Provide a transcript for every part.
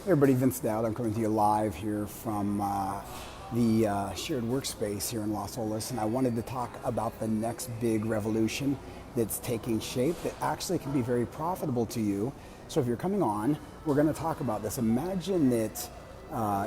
Hey everybody, Vince Dowd. I'm coming to you live here from the shared workspace here in Los Olas, and I wanted to talk about the next big revolution that's taking shape that actually can be very profitable to you. So if you're coming on, we're going to talk about this. Imagine that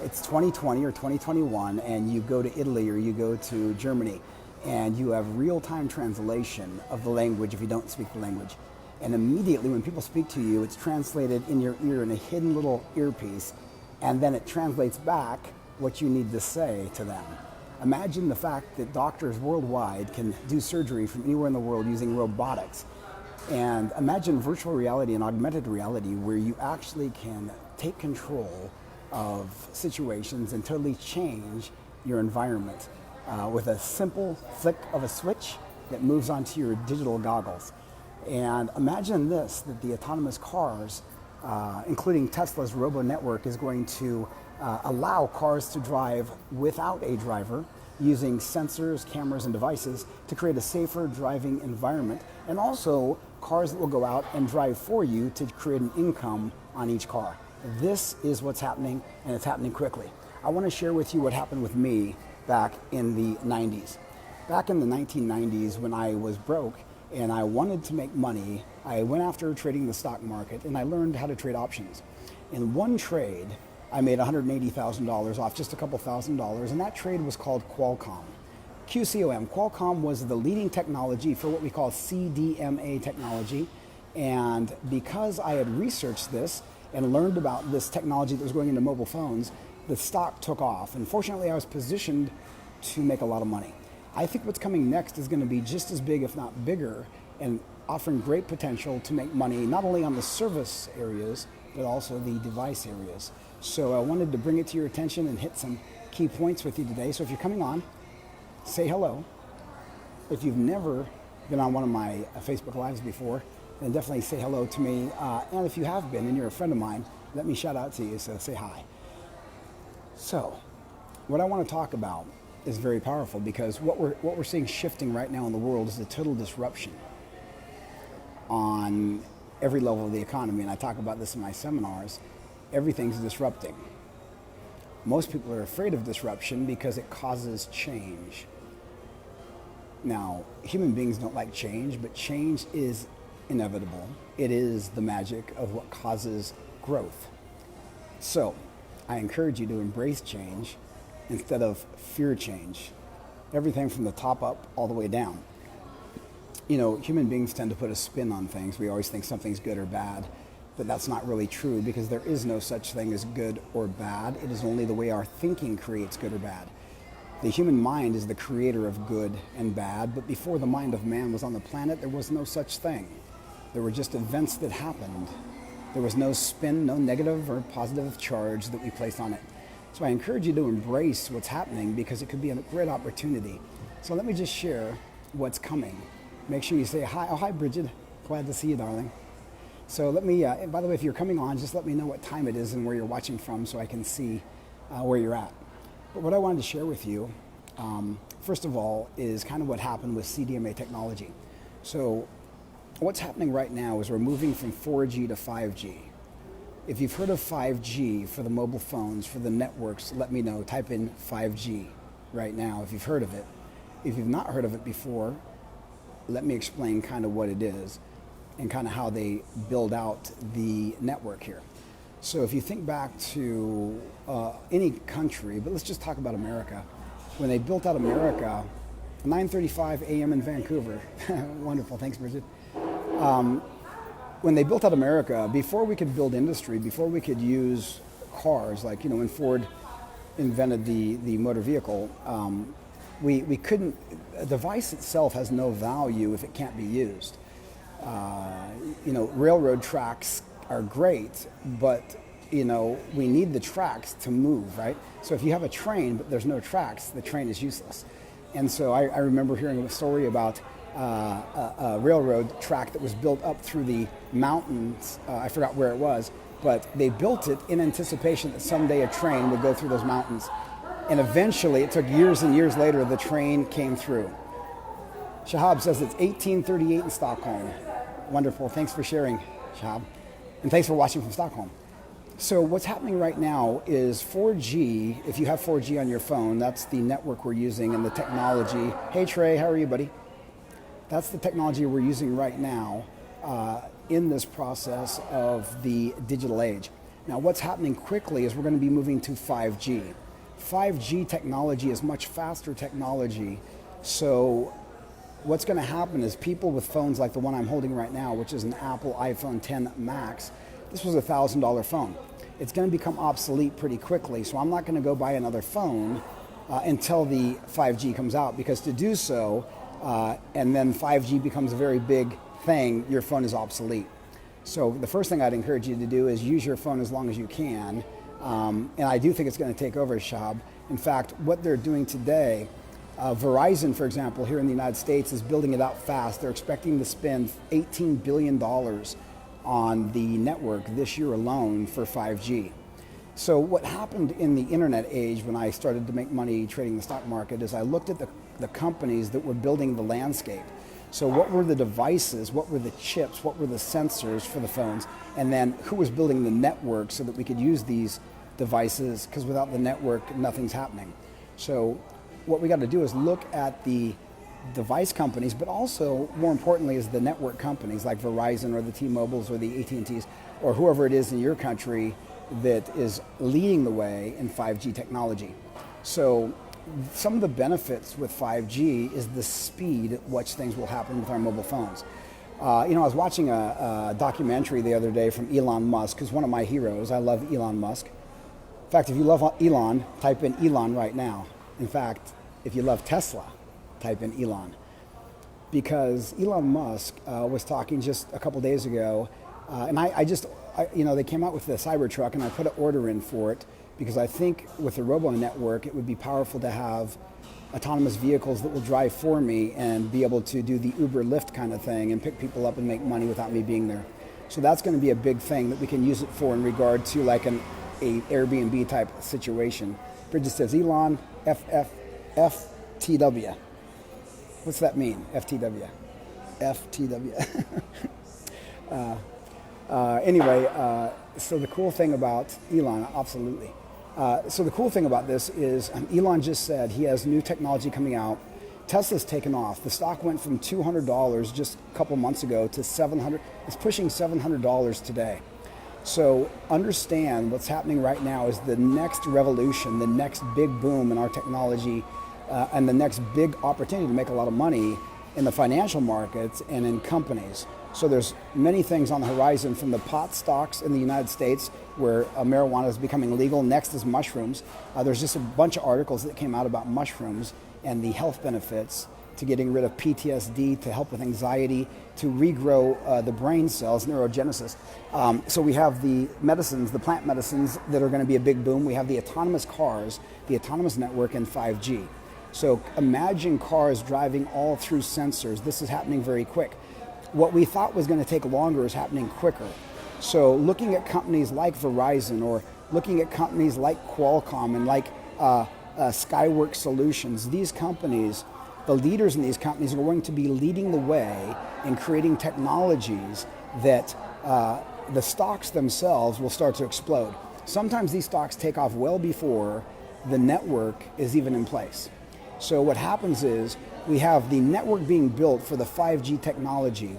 it's 2020 or 2021 and you go to Italy or you go to Germany and you have real-time translation of the language if you don't speak the language. And immediately when people speak to you, it's translated in your ear in a hidden little earpiece, and then it translates back what you need to say to them. Imagine the fact that doctors worldwide can do surgery from anywhere in the world using robotics. And imagine virtual reality and augmented reality where you actually can take control of situations and totally change your environment with a simple flick of a switch that moves onto your digital goggles. And imagine this, that the autonomous cars, including Tesla's robo network, is going to allow cars to drive without a driver using sensors, cameras, and devices to create a safer driving environment. And also cars that will go out and drive for you to create an income on each car. This is what's happening, and it's happening quickly. I want to share with you what happened with me back in the 90s. Back in the 1990s when I was broke, and I wanted to make money, I went after trading the stock market and I learned how to trade options. In one trade, I made $180,000 off just a couple $1,000s, and that trade was called Qualcomm. QCOM. Qualcomm was the leading technology for what we call CDMA technology, and because I had researched this and learned about this technology that was going into mobile phones, the stock took off, and fortunately I was positioned to make a lot of money. I think what's coming next is going to be just as big, if not bigger, and offering great potential to make money, not only on the service areas, but also the device areas. So I wanted to bring it to your attention and hit some key points with you today. So if you're coming on, say hello. If you've never been on one of my Facebook Lives before, then definitely say hello to me. And if you have been and you're a friend of mine, let me shout out to you, so say hi. So what I want to talk about is very powerful, because what we're seeing shifting right now in the world is a total disruption on every level of the economy, and I talk about this in my seminars. Everything's disrupting. Most people are afraid of disruption because it causes change. Now, human beings don't like change, but change is inevitable. It is the magic of what causes growth. So I encourage you to embrace change instead of fear change. Everything from the top up all the way down. You know, human beings tend to put a spin on things. We always think something's good or bad, but that's not really true, because there is no such thing as good or bad. It is only the way our thinking creates good or bad. The human mind is the creator of good and bad, but before the mind of man was on the planet, there was no such thing. There were just events that happened. There was no spin, no negative or positive charge that we placed on it. So I encourage you to embrace what's happening, because it could be a great opportunity. So let me just share what's coming. Make sure you say hi. Oh, hi, Bridget. Glad to see you, darling. So let me, by the way, if you're coming on, just let me know what time it is and where you're watching from so I can see where you're at. But what I wanted to share with you, first of all, is kind of what happened with CDMA technology. So what's happening right now is we're moving from 4G to 5G. If you've heard of 5G for the mobile phones, for the networks, let me know. Type in 5G right now if you've heard of it. If you've not heard of it before, let me explain kind of what it is and kind of how they build out the network here. So if you think back to any country, but let's just talk about America. When they built out America, 9:35 a.m. in Vancouver. Wonderful, thanks, Bridget. When they built out America, before we could build industry, before we could use cars, like, you know, when Ford invented the motor vehicle, we couldn't, a device itself has no value if it can't be used. You know, railroad tracks are great, but, you know, we need the tracks to move, right? So if you have a train, but there's no tracks, the train is useless. And so I remember hearing a story about a railroad track that was built up through the mountains. I forgot where it was, but they built it in anticipation that someday a train would go through those mountains. And eventually, it took years and years later, the train came through. Shahab says it's 1838 in Stockholm. Wonderful. Thanks for sharing, Shahab. And thanks for watching from Stockholm. So what's happening right now is 4G, if you have 4G on your phone, that's the network we're using and the technology. Hey Trey, how are you, buddy? That's the technology we're using right now in this process of the digital age. Now what's happening quickly is we're going to be moving to 5G. 5G technology is much faster technology, so what's going to happen is people with phones like the one I'm holding right now, which is an Apple iPhone X Max, this was a $1,000 phone. It's going to become obsolete pretty quickly, so I'm not going to go buy another phone until the 5G comes out, because to do so, and then 5G becomes a very big thing, your phone is obsolete. So the first thing I'd encourage you to do is use your phone as long as you can, and I do think it's going to take over, Shab. In fact, what they're doing today, Verizon, for example, here in the United States is building it out fast. They're expecting to spend $18 billion on the network this year alone for 5G. So what happened in the internet age when I started to make money trading the stock market is I looked at the companies that were building the landscape. So what were the devices, what were the chips, what were the sensors for the phones, and then who was building the network so that we could use these devices, because without the network, nothing's happening. So what we got to do is look at the device companies, but also, more importantly, is the network companies like Verizon or the T-Mobiles or the AT&Ts or whoever it is in your country that is leading the way in 5G technology. So some of the benefits with 5G is the speed at which things will happen with our mobile phones. I was watching a documentary the other day from Elon Musk, who's one of my heroes. I love Elon Musk. In fact, if you love Elon, type in Elon right now. In fact, if you love Tesla, type in Elon. Because Elon Musk was talking just a couple days ago, and they came out with the Cybertruck, and I put an order in for it because I think with the robo network, it would be powerful to have autonomous vehicles that will drive for me and be able to do the Uber Lyft kind of thing and pick people up and make money without me being there. So that's going to be a big thing that we can use it for in regard to like a Airbnb type situation. Bridget says, Elon, FTW. What's that mean, FTW? FTW. Anyway, so the cool thing about Elon, absolutely. So the cool thing about this is Elon just said he has new technology coming out. Tesla's taken off. The stock went from $200 just a couple months ago to $700. It's pushing $700 today. So understand what's happening right now is the next revolution, the next big boom in our technology, and the next big opportunity to make a lot of money in the financial markets and in companies. So there's many things on the horizon, from the pot stocks in the United States where marijuana is becoming legal. Next is mushrooms. There's just a bunch of articles that came out about mushrooms and the health benefits to getting rid of PTSD, to help with anxiety, to regrow the brain cells, neurogenesis. So we have the medicines, the plant medicines that are going to be a big boom. We have the autonomous cars, the autonomous network, and 5G. So imagine cars driving all through sensors. This is happening very quick. What we thought was going to take longer is happening quicker. So looking at companies like Verizon, or looking at companies like Qualcomm and like Skyworks Solutions, these companies, the leaders in these companies are going to be leading the way in creating technologies that the stocks themselves will start to explode. Sometimes these stocks take off well before the network is even in place. So what happens is we have the network being built for the 5G technology.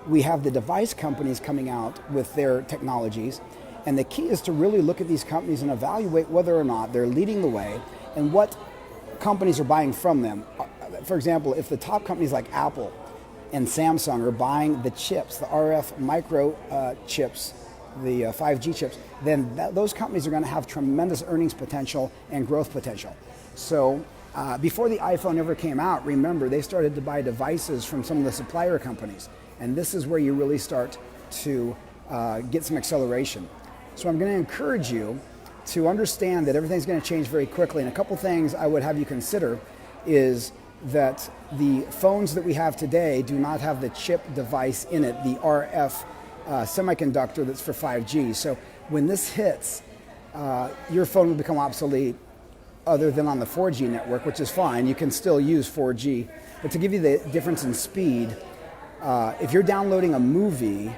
We have the device companies coming out with their technologies. And the key is to really look at these companies and evaluate whether or not they're leading the way and what companies are buying from them. For example, if the top companies like Apple and Samsung are buying the chips, the RF micro chips, the 5G chips, then those companies are going to have tremendous earnings potential and growth potential. So before the iPhone ever came out, remember, they started to buy devices from some of the supplier companies. And this is where you really start to get some acceleration. So I'm going to encourage you to understand that everything's going to change very quickly. And a couple things I would have you consider is that the phones that we have today do not have the chip device in it, the RF semiconductor that's for 5G. So when this hits, your phone will become obsolete, other than on the 4G network, which is fine. You can still use 4G. But to give you the difference in speed, if you're downloading a movie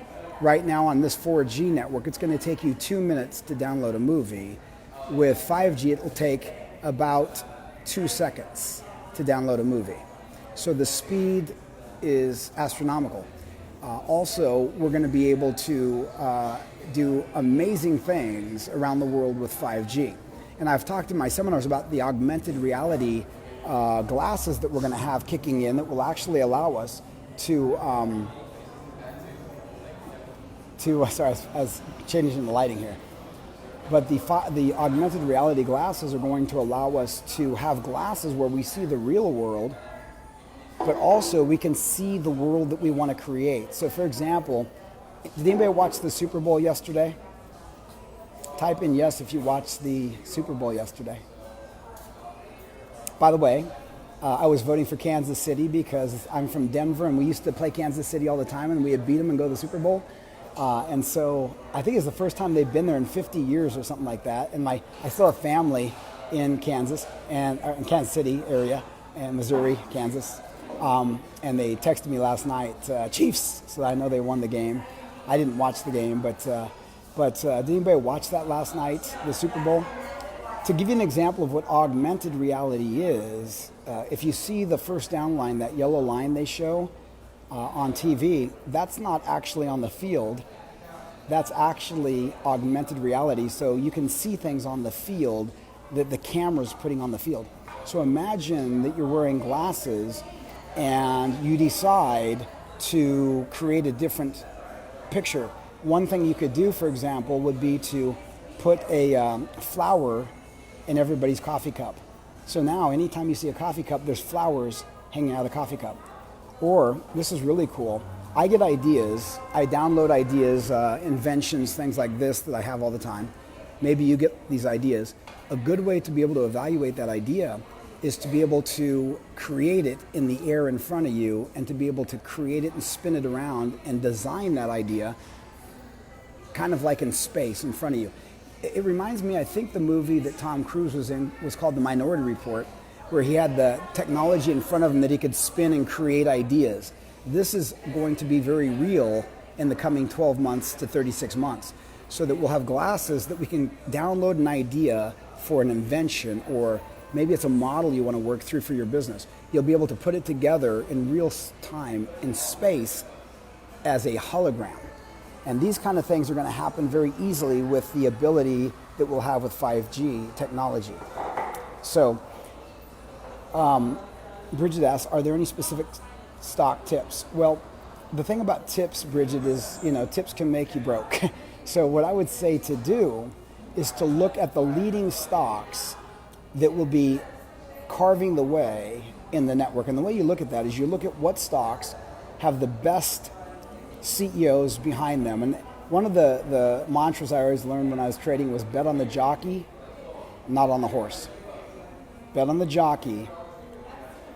Right now on this 4G network, it's going to take you 2 minutes to download a movie. With 5G, it will take about 2 seconds to download a movie. So the speed is astronomical. Also, we're going to be able to do amazing things around the world with 5G. And I've talked in my seminars about the augmented reality glasses that we're going to have kicking in that will actually allow us to sorry, I was changing the lighting here. But the augmented reality glasses are going to allow us to have glasses where we see the real world, but also we can see the world that we want to create. So for example, did anybody watch the Super Bowl yesterday? Type in yes if you watched the Super Bowl yesterday. By the way, I was voting for Kansas City because I'm from Denver and we used to play Kansas City all the time and we would beat them and go to the Super Bowl. And so I think it's the first time they've been there in 50 years or something like that. And I still have family in Kansas and in Kansas City area and Missouri, Kansas. And they texted me last night, Chiefs, so I know they won the game. I didn't watch the game, but did anybody watch that last night, the Super Bowl? To give you an example of what augmented reality is, if you see the first down line, that yellow line they show on TV, that's not actually on the field. That's actually augmented reality, so you can see things on the field that the camera's putting on the field. So imagine that you're wearing glasses and you decide to create a different picture. One thing you could do, for example, would be to put a flower in everybody's coffee cup. So now anytime you see a coffee cup, there's flowers hanging out of the coffee cup. Or, this is really cool, I get ideas, I download ideas, inventions, things like this that I have all the time. Maybe you get these ideas. A good way to be able to evaluate that idea is to be able to create it in the air in front of you and to be able to create it and spin it around and design that idea kind of like in space in front of you. It reminds me, I think the movie that Tom Cruise was in was called The Minority Report, where he had the technology in front of him that he could spin and create ideas. This is going to be very real in the coming 12 months to 36 months, so that we'll have glasses that we can download an idea for an invention, or maybe it's a model you want to work through for your business. You'll be able to put it together in real time in space as a hologram. And these kind of things are going to happen very easily with the ability that we'll have with 5G technology. So, Bridget asks, are there any specific stock tips? Well, the thing about tips, Bridget, is, tips can make you broke. So what I would say to do is to look at the leading stocks that will be carving the way in the network. And the way you look at that is you look at what stocks have the best CEOs behind them. And one of the mantras I always learned when I was trading was bet on the jockey, not on the horse. Bet on the jockey,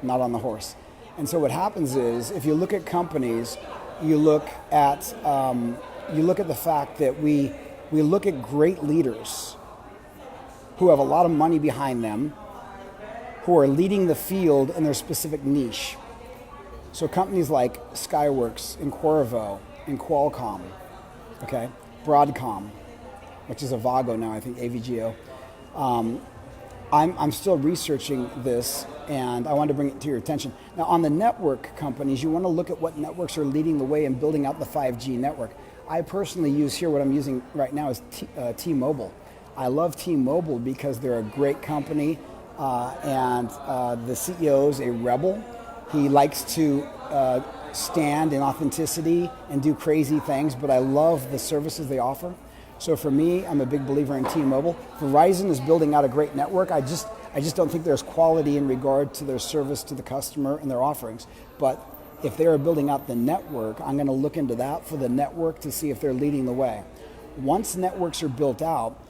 not on the horse. And so what happens is, if you look at companies, you look at the fact that we look at great leaders who have a lot of money behind them, who are leading the field in their specific niche. So companies like Skyworks and Qorvo and Qualcomm, okay, Broadcom, which is Avago now, I think, AVGO. I'm still researching this, and I wanted to bring it to your attention. Now, on the network companies, you want to look at what networks are leading the way in building out the 5G network. I personally use here, what I'm using right now is T-Mobile. I love T-Mobile because they're a great company, and the CEO is a rebel. He likes to stand in authenticity and do crazy things, but I love the services they offer. So for me, I'm a big believer in T-Mobile. Verizon is building out a great network. I just don't think there's quality in regard to their service to the customer and their offerings. But if they are building out the network, I'm going to look into that for the network to see if they're leading the way. Once networks are built out,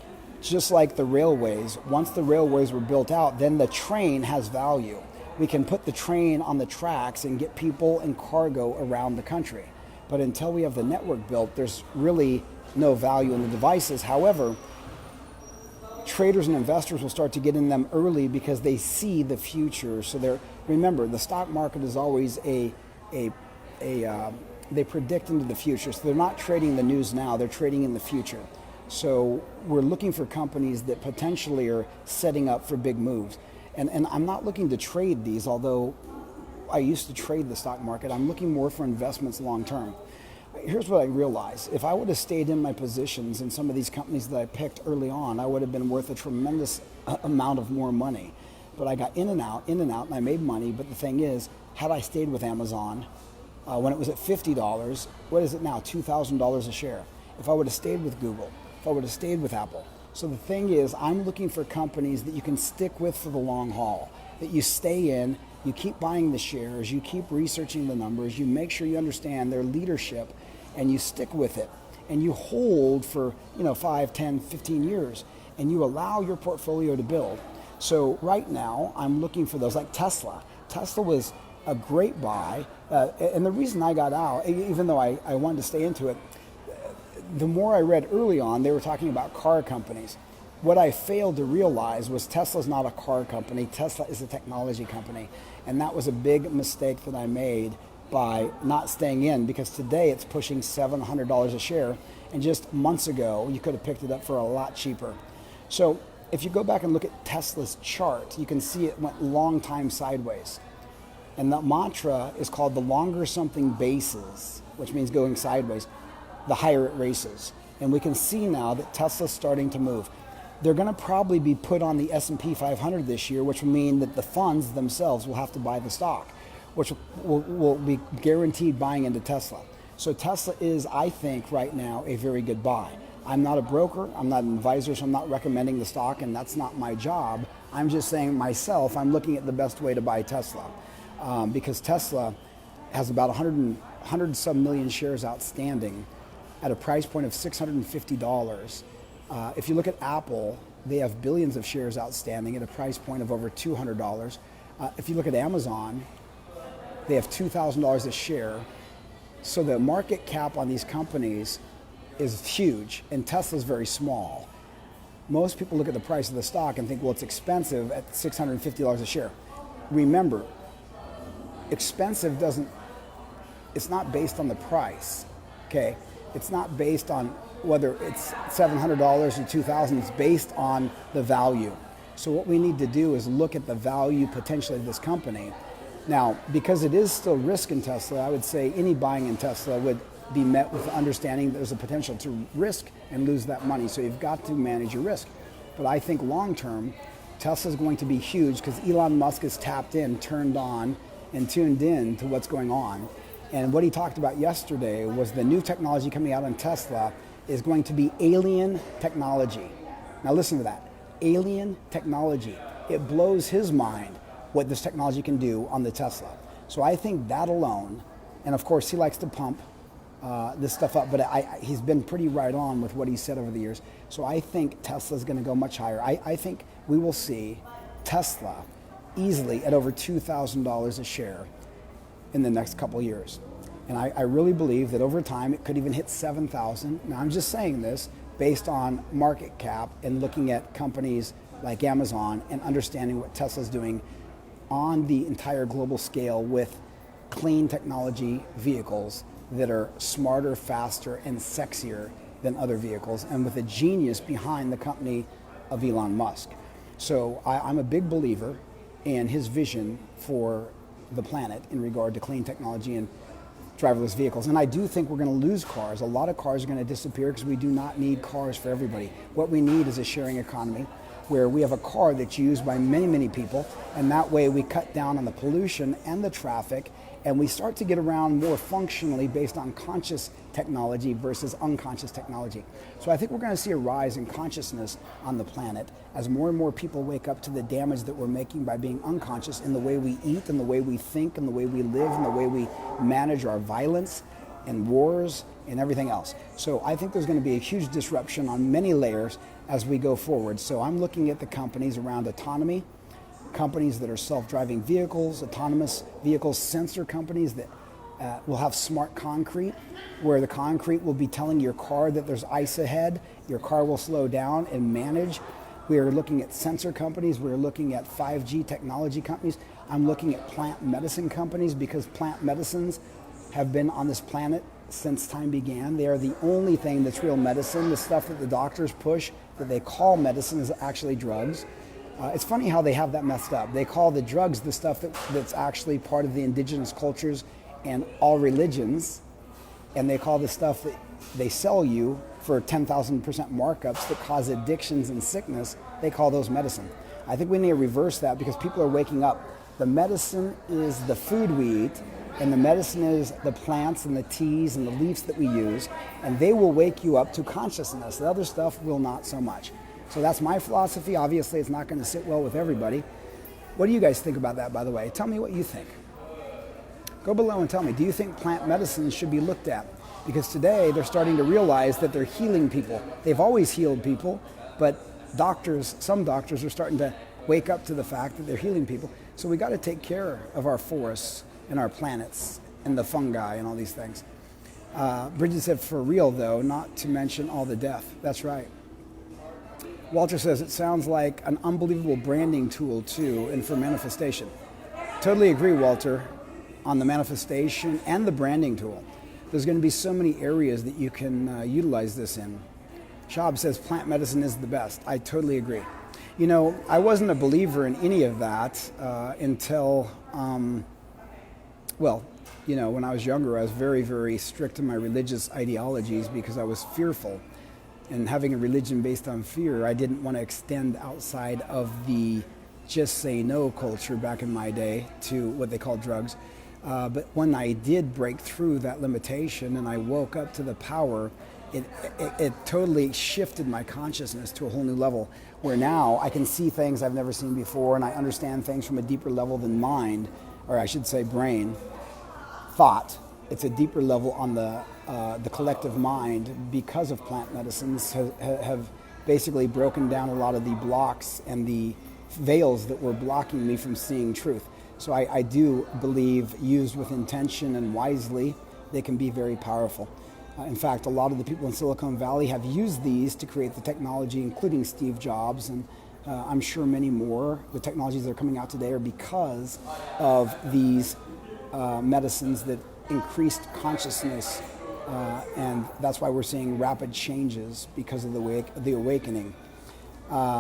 just like the railways, once the railways were built out, then the train has value. We can put the train on the tracks and get people and cargo around the country. But until we have the network built, there's really no value in the devices. However, traders and investors will start to get in them early because they see the future. So remember, the stock market is always a they predict into the future. So they're not trading the news now, they're trading in the future. So we're looking for companies that potentially are setting up for big moves. And I'm not looking to trade these, although I used to trade the stock market. I'm looking more for investments long term. Here's what I realized. If I would have stayed in my positions in some of these companies that I picked early on, I would have been worth a tremendous amount of more money. But I got in and out, and I made money. But the thing is, had I stayed with Amazon when it was at $50, what is it now? $2,000 a share. If I would have stayed with Google, if I would have stayed with Apple. So the thing is, I'm looking for companies that you can stick with for the long haul, that you stay in, you keep buying the shares, you keep researching the numbers, you make sure you understand their leadership, and you stick with it. And you hold for 5, 10, 15 years, and you allow your portfolio to build. So right now, I'm looking for those, like Tesla. Tesla was a great buy, and the reason I got out, even though I wanted to stay into it, the more I read early on, they were talking about car companies. What I failed to realize was Tesla's not a car company. Tesla is a technology company. And that was a big mistake that I made by not staying in, because today it's pushing $700 a share. And just months ago, you could have picked it up for a lot cheaper. So if you go back and look at Tesla's chart, you can see it went long time sideways. And the mantra is called the longer something bases, which means going sideways, the higher it races. And we can see now that Tesla's starting to move. They're going to probably be put on the S&P 500 this year, which will mean that the funds themselves will have to buy the stock, which will be guaranteed buying into Tesla. So Tesla is, I think, right now a very good buy. I'm not a broker, I'm not an advisor, so I'm not recommending the stock, and that's not my job. I'm just saying myself, I'm looking at the best way to buy Tesla, because Tesla has about 100 some million shares outstanding at a price point of $650. If you look at Apple, they have billions of shares outstanding at a price point of over $200. If you look at Amazon, they have $2,000 a share. So the market cap on these companies is huge, and Tesla's very small. Most people look at the price of the stock and think, well, it's expensive at $650 a share. Remember, expensive it's not based on the price, okay? It's not based on whether it's $700 or $2,000, it's based on the value. So what we need to do is look at the value potentially of this company. Now, because it is still risk in Tesla, I would say any buying in Tesla would be met with the understanding that there's a potential to risk and lose that money. So you've got to manage your risk. But I think long term, Tesla is going to be huge because Elon Musk is tapped in, turned on, and tuned in to what's going on. And what he talked about yesterday was the new technology coming out on Tesla is going to be alien technology. Now listen to that, alien technology. It blows his mind what this technology can do on the Tesla. So I think that alone, and of course he likes to pump this stuff up, but he's been pretty right on with what he said over the years. So I think Tesla's gonna go much higher. I think we will see Tesla easily at over $2,000 a share in the next couple of years. And I really believe that over time it could even hit 7,000. Now I'm just saying this based on market cap and looking at companies like Amazon and understanding what Tesla's doing on the entire global scale with clean technology vehicles that are smarter, faster, and sexier than other vehicles, and with a genius behind the company of Elon Musk. So I'm a big believer in his vision for the planet in regard to clean technology and driverless vehicles. And I do think we're going to lose cars. A lot of cars are going to disappear because we do not need cars for everybody. What we need is a sharing economy where we have a car that's used by many, many people, and that way we cut down on the pollution and the traffic, and we start to get around more functionally based on conscious technology versus unconscious technology. So I think we're going to see a rise in consciousness on the planet as more and more people wake up to the damage that we're making by being unconscious in the way we eat, in the way we think, in the way we live, in the way we manage our violence and wars and everything else. So I think there's going to be a huge disruption on many layers as we go forward. So I'm looking at the companies around autonomy, companies that are self-driving vehicles, autonomous vehicles, sensor companies that will have smart concrete, where the concrete will be telling your car that there's ice ahead, your car will slow down and manage. We are looking at sensor companies, we're looking at 5G technology companies. I'm looking at plant medicine companies because plant medicines have been on this planet since time began. They are the only thing that's real medicine. The stuff that the doctors push that they call medicine is actually drugs. It's funny how they have that messed up. They call the drugs the stuff that's actually part of the indigenous cultures and all religions, and they call the stuff that they sell you for 10,000% markups that cause addictions and sickness, they call those medicine. I think we need to reverse that because people are waking up. The medicine is the food we eat, and the medicine is the plants and the teas and the leaves that we use, and they will wake you up to consciousness. The other stuff will not so much. So that's my philosophy. Obviously, it's not going to sit well with everybody. What do you guys think about that, by the way? Tell me what you think. Go below and tell me, do you think plant medicine should be looked at? Because today they're starting to realize that they're healing people. They've always healed people, but some doctors are starting to wake up to the fact that they're healing people. So we got to take care of our forests and our planets and the fungi and all these things. Bridget said, for real though, not to mention all the death. That's right. Walter says, it sounds like an unbelievable branding tool too, and for manifestation. Totally agree, Walter, on the manifestation and the branding tool. There's going to be so many areas that you can utilize this in. Shab says plant medicine is the best. I totally agree. You know, I wasn't a believer in any of that until, when I was younger, I was very, very strict in my religious ideologies because I was fearful. And having a religion based on fear, I didn't want to extend outside of the just say no culture back in my day to what they call drugs. But when I did break through that limitation and I woke up to the power, it totally shifted my consciousness to a whole new level where now I can see things I've never seen before and I understand things from a deeper level than mind, or I should say brain, thought. It's a deeper level on the collective mind because of plant medicines have basically broken down a lot of the blocks and the veils that were blocking me from seeing truth. So I do believe used with intention and wisely, they can be very powerful. In fact, a lot of the people in Silicon Valley have used these to create the technology, including Steve Jobs, and I'm sure many more. The technologies that are coming out today are because of these medicines that increased consciousness, and that's why we're seeing rapid changes because of the awakening.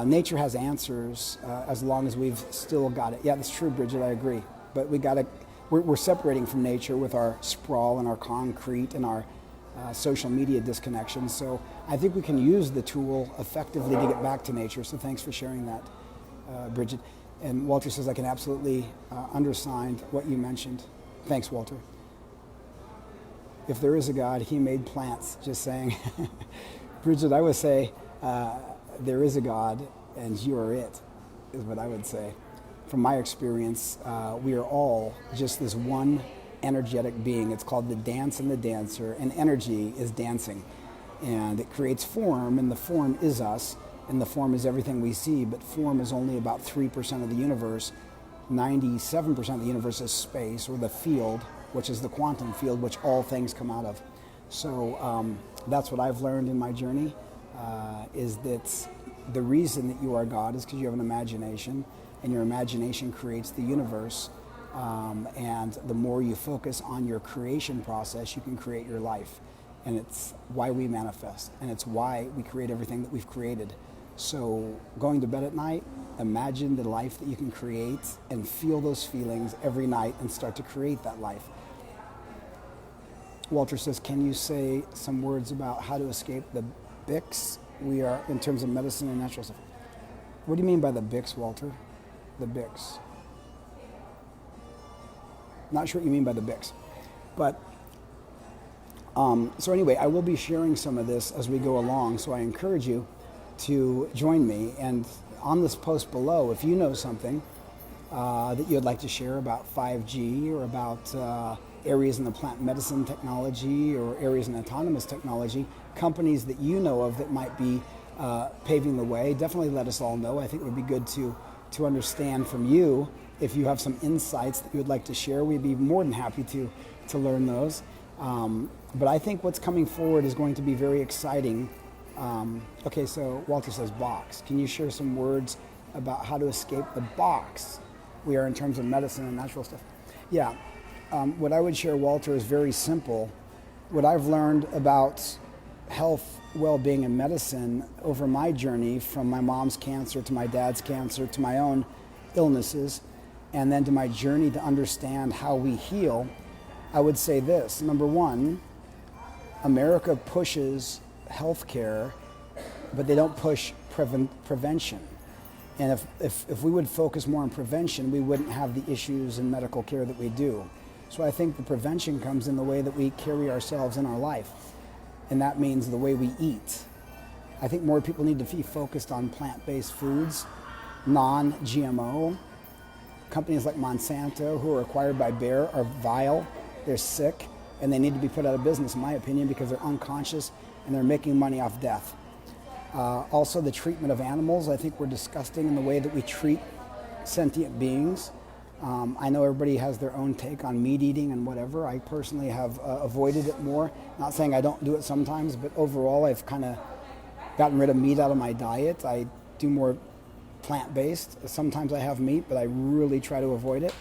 Nature has answers as long as we've still got it. Yeah, that's true, Bridget, I agree. But we're separating from nature with our sprawl and our concrete and our social media disconnection. So I think we can use the tool effectively to get back to nature. So thanks for sharing that, Bridget. And Walter says I can absolutely undersign what you mentioned. Thanks, Walter. If there is a God, he made plants, just saying. Bridget, I would say, there is a God, and you are it, is what I would say. From my experience, we are all just this one energetic being. It's called the dance and the dancer, and energy is dancing. And it creates form, and the form is us, and the form is everything we see, but form is only about 3% of the universe. 97% of the universe is space, or the field, which is the quantum field, which all things come out of. So that's what I've learned in my journey. Is that the reason that you are God is because you have an imagination, and your imagination creates the universe. And the more you focus on your creation process, you can create your life. And it's why we manifest, and it's why we create everything that we've created. So going to bed at night, imagine the life that you can create and feel those feelings every night and start to create that life. Walter says, can you say some words about how to escape the Bix? We are in terms of medicine and natural stuff. What do you mean by the Bix, Walter? The Bix. Not sure what you mean by the Bix. But, so anyway, I will be sharing some of this as we go along, so I encourage you to join me. And on this post below, if you know something that you'd like to share about 5G or about areas in the plant medicine technology or areas in autonomous technology, companies that you know of that might be paving the way, definitely let us all know. I think it would be good to understand from you. If you have some insights that you would like to share, we'd be more than happy to learn those. But I think what's coming forward is going to be very exciting. Okay, so Walter says box. Can you share some words about how to escape the box we are in terms of medicine and natural stuff? Yeah. What I would share, Walter, is very simple. What I've learned about health, well-being, and medicine over my journey, from my mom's cancer to my dad's cancer to my own illnesses, and then to my journey to understand how we heal, I would say this. Number one, America pushes healthcare, but they don't push prevention. And if we would focus more on prevention, we wouldn't have the issues in medical care that we do. So I think the prevention comes in the way that we carry ourselves in our life. And that means the way we eat. I think more people need to be focused on plant-based foods, non-GMO. Companies like Monsanto, who are acquired by Bayer, are vile, they're sick, and they need to be put out of business, in my opinion, because they're unconscious and they're making money off death. Also, the treatment of animals. I think we're disgusting in the way that we treat sentient beings. I know everybody has their own take on meat eating and whatever. I personally have avoided it more. Not saying I don't do it sometimes, but overall I've kind of gotten rid of meat out of my diet. I do more plant-based. Sometimes I have meat, but I really try to avoid it.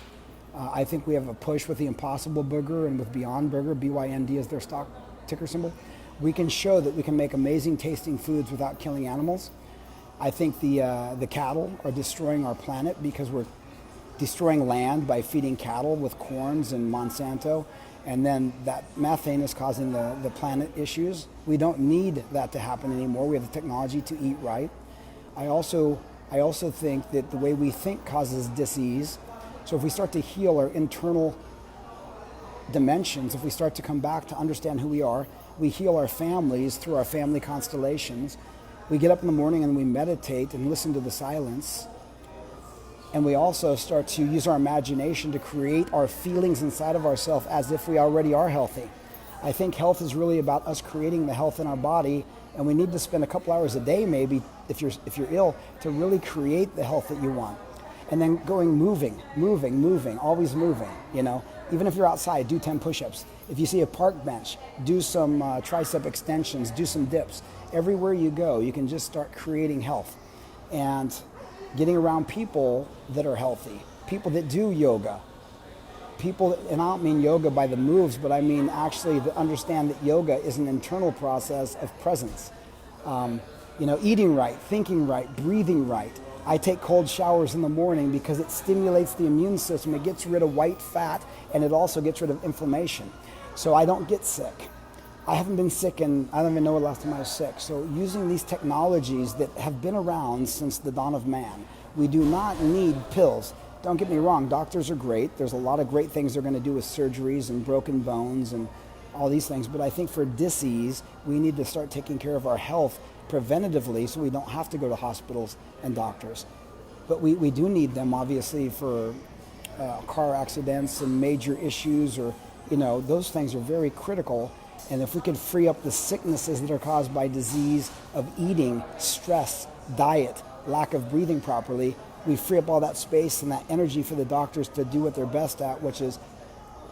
I think we have a push with the Impossible Burger and with Beyond Burger, BYND is their stock ticker symbol. We can show that we can make amazing tasting foods without killing animals. I think the cattle are destroying our planet because we're destroying land by feeding cattle with corns and Monsanto, and then that methane is causing the planet issues. We don't need that to happen anymore. We have the technology to eat right. I also think that the way we think causes disease. So if we start to heal our internal dimensions, if we start to come back to understand who we are, we heal our families through our family constellations. We get up in the morning and we meditate and listen to the silence. And we also start to use our imagination to create our feelings inside of ourselves as if we already are healthy. I think health is really about us creating the health in our body, and we need to spend a couple hours a day maybe, if you're ill, to really create the health that you want. And then moving, always moving, you know. Even if you're outside, do 10 push-ups. If you see a park bench, do some tricep extensions, do some dips. Everywhere you go, you can just start creating health. And getting around people that are healthy, people that do yoga, and I don't mean yoga by the moves, but I mean actually to understand that yoga is an internal process of presence. Eating right, thinking right, breathing right. I take cold showers in the morning because it stimulates the immune system. It gets rid of white fat, and it also gets rid of inflammation. So I don't get sick. I haven't been sick, and I don't even know the last time I was sick. So using these technologies that have been around since the dawn of man, we do not need pills. Don't get me wrong, doctors are great. There's a lot of great things they're going to do with surgeries and broken bones and all these things. But I think for disease, we need to start taking care of our health preventatively so we don't have to go to hospitals and doctors. But we do need them, obviously, for car accidents and major issues, or, those things are very critical. And if we could free up the sicknesses that are caused by disease of eating, stress, diet, lack of breathing properly, we free up all that space and that energy for the doctors to do what they're best at, which is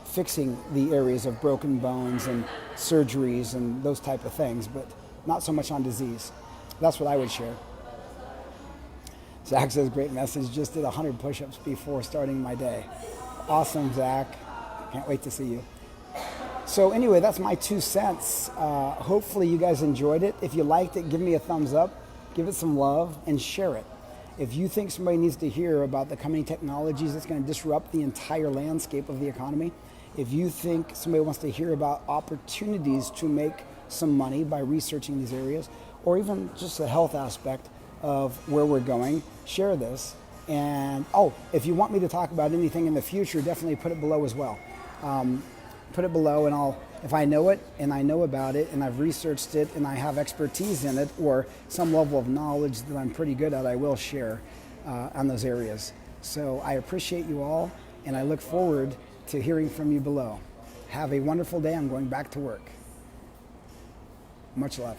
fixing the areas of broken bones and surgeries and those type of things, but not so much on disease. That's what I would share. Zach says, great message. Just did 100 push-ups before starting my day. Awesome, Zach. Can't wait to see you. So anyway, that's my 2 cents. Hopefully you guys enjoyed it. If you liked it, give me a thumbs up, give it some love, and share it. If you think somebody needs to hear about the coming technologies that's going to disrupt the entire landscape of the economy, if you think somebody wants to hear about opportunities to make some money by researching these areas, or even just the health aspect of where we're going, share this. And if you want me to talk about anything in the future, definitely put it below as well. Put it below, and if I know it and I know about it and I've researched it and I have expertise in it or some level of knowledge that I'm pretty good at, I will share on those areas. So I appreciate you all, and I look forward to hearing from you below. Have a wonderful day. I'm going back to work. Much love.